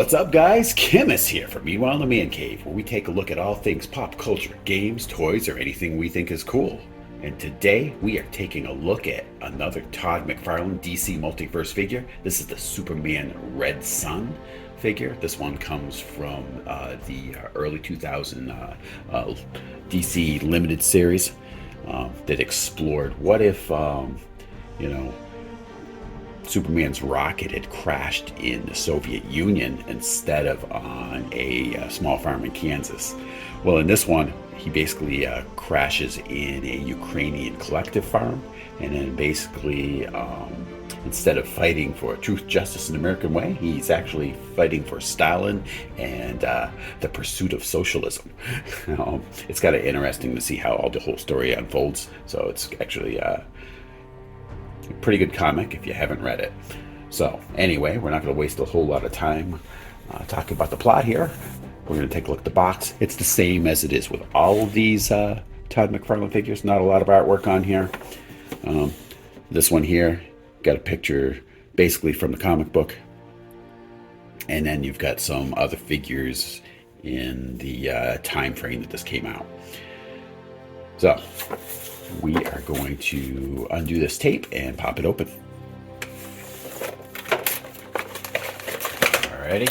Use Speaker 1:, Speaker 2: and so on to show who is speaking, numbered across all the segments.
Speaker 1: What's up, guys? Kimmis here from Meanwhile in the Man Cave, where we take a look at all things pop culture, games, toys, or anything we think is cool. And today we are taking a look at another Todd McFarlane DC Multiverse figure. This is the Superman Red Sun figure. This one comes from the early 2000 DC Limited series that explored what if, Superman's rocket had crashed in the Soviet Union instead of on a small farm in Kansas. Well, in this one, he basically crashes in a Ukrainian collective farm, and then basically, instead of fighting for truth, justice, and American way, he's actually fighting for Stalin and the pursuit of socialism. It's kind of interesting to see how the whole story unfolds. So it's actually pretty good comic if you haven't read it. So anyway, we're not going to waste a whole lot of time talking about the plot here. We're going to take a look at the box. It's the same as it is with all of these Todd McFarlane figures. Not a lot of artwork on here. This one here, got a picture basically from the comic book. And then you've got some other figures in the time frame that this came out. So we are going to undo this tape and pop it open. Alrighty.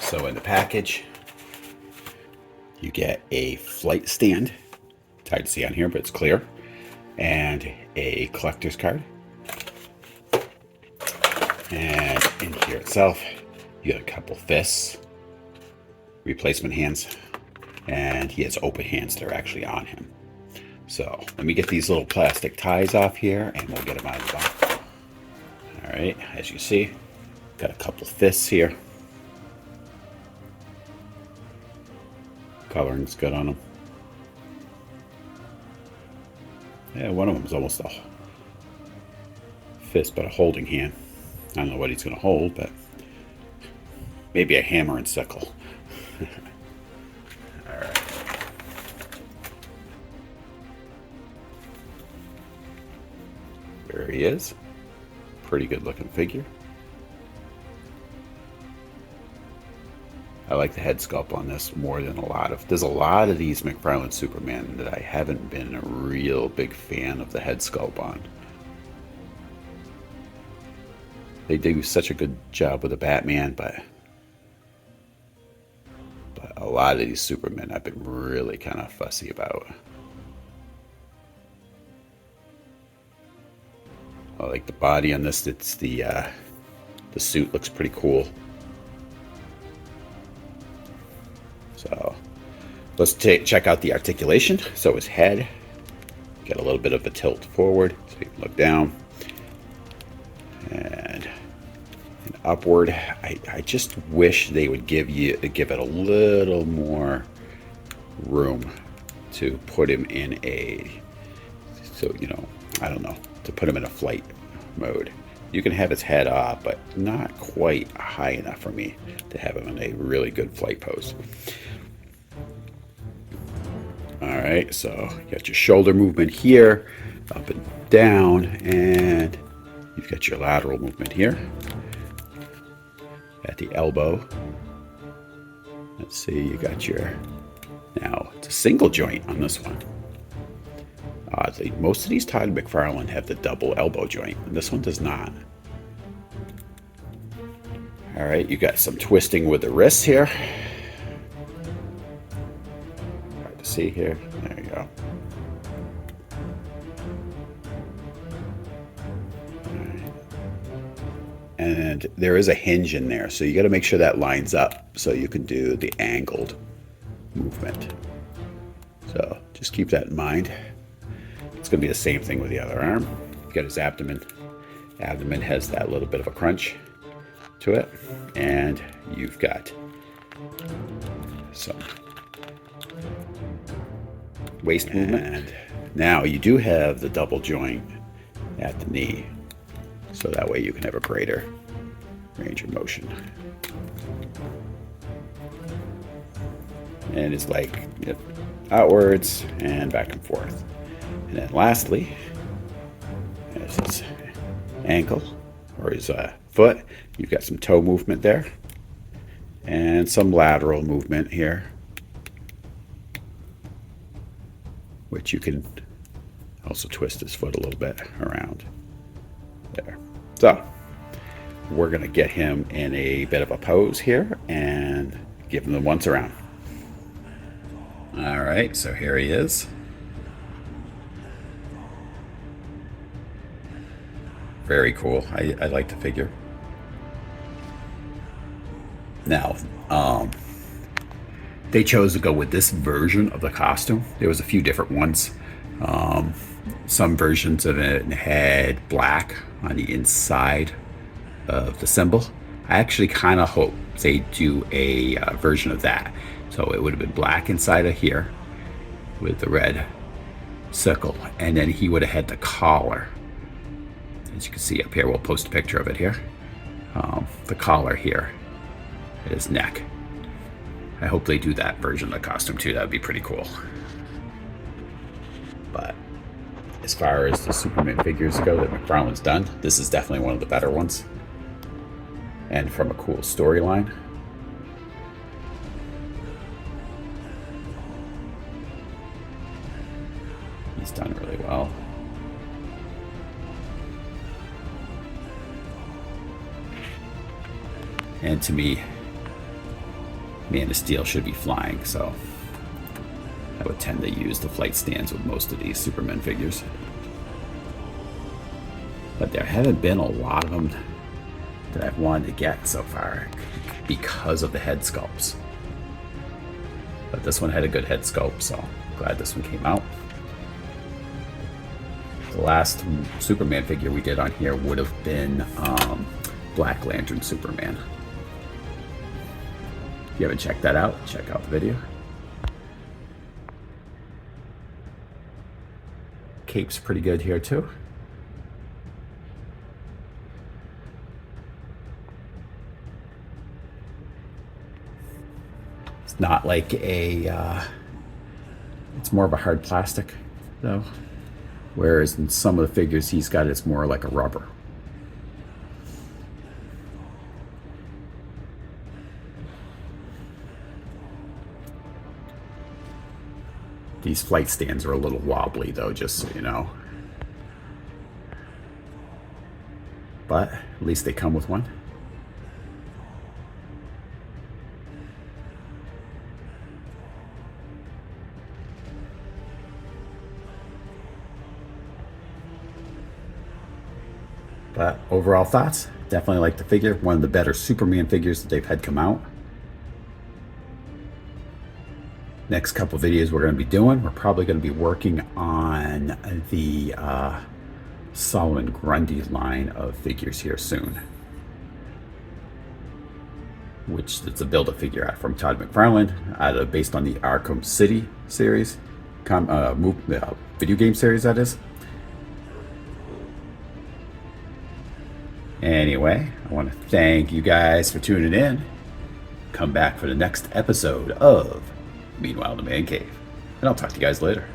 Speaker 1: So in the package, you get a flight stand. It's hard to see on here, but it's clear. And a collector's card. And in here itself, you got a couple fists, replacement hands, and he has open hands that are actually on him. So let me get these little plastic ties off here and we'll get them out of the box. All right, as you see, got a couple fists here. Coloring's good on them. Yeah, one of them is almost a fist, but a holding hand. I don't know what he's going to hold, but maybe a hammer and sickle. All right. There he is. Pretty good looking figure. I like the head sculpt on this more than there's a lot of these McFarlane Superman that I haven't been a real big fan of the head sculpt on. They do such a good job with the Batman, but a lot of these Supermen I've been really kind of fussy about. I like the body on this. It's the suit looks pretty cool. So let's check out the articulation. So his head, get a little bit of a tilt forward, so you can look down and upward. I just wish they would give it a little more room to put him in I don't know, to put him in a flight mode. You can have his head up, but not quite high enough for me to have him in a really good flight pose. All right, so you got your shoulder movement here, up and down, and you've got your lateral movement here at the elbow. Let's see, you got now it's a single joint on this one. Oddly, most of these Todd McFarlane have the double elbow joint, and this one does not. All right, you got some twisting with the wrists here. Hard to see here. There you go. All right. And there is a hinge in there, so you got to make sure that lines up so you can do the angled movement. So just keep that in mind. It's going to be the same thing with the other arm. You got his abdomen. Abdomen has that little bit of a crunch to it. And you've got some waist movement. And now you do have the double joint at the knee. So that way you can have a greater range of motion. And it's like outwards and back and forth. And then lastly, there's his ankle or his foot. You've got some toe movement there. and some lateral movement here, which you can also twist his foot a little bit around there. So we're going to get him in a bit of a pose here and give him the once around. All right, so here he is. Very cool. I like the figure. Now, they chose to go with this version of the costume. There was a few different ones. Some versions of it had black on the inside of the symbol. I actually kind of hope they do a version of that. So it would have been black inside of here with the red circle, and then he would have had the collar. As you can see up here, we'll post a picture of it here. The collar here at his neck. I hope they do that version of the costume too. That would be pretty cool. But as far as the Superman figures go that McFarlane's done, this is definitely one of the better ones. And from a cool storyline. He's done really well. And to me, Man of Steel should be flying, so I would tend to use the flight stands with most of these Superman figures. But there haven't been a lot of them that I've wanted to get so far because of the head sculpts. But this one had a good head sculpt, so I'm glad this one came out. The last Superman figure we did on here would have been Black Lantern Superman. If you haven't checked that out, check out the video. Cape's pretty good here too. It's not like a, it's more of a hard plastic though. Whereas in some of the figures he's got, it's more like a rubber. These flight stands are a little wobbly though, just so you know. But at least they come with one. But overall thoughts, definitely like the figure. One of the better Superman figures that they've had come out. Next couple videos we're going to be doing, we're probably going to be working on the Solomon Grundy line of figures here soon, which is a build-a-figure from Todd McFarlane, based on the Arkham City series, video game series that is. Anyway, I want to thank you guys for tuning in. Come back for the next episode of Meanwhile in the Man Cave. And I'll talk to you guys later.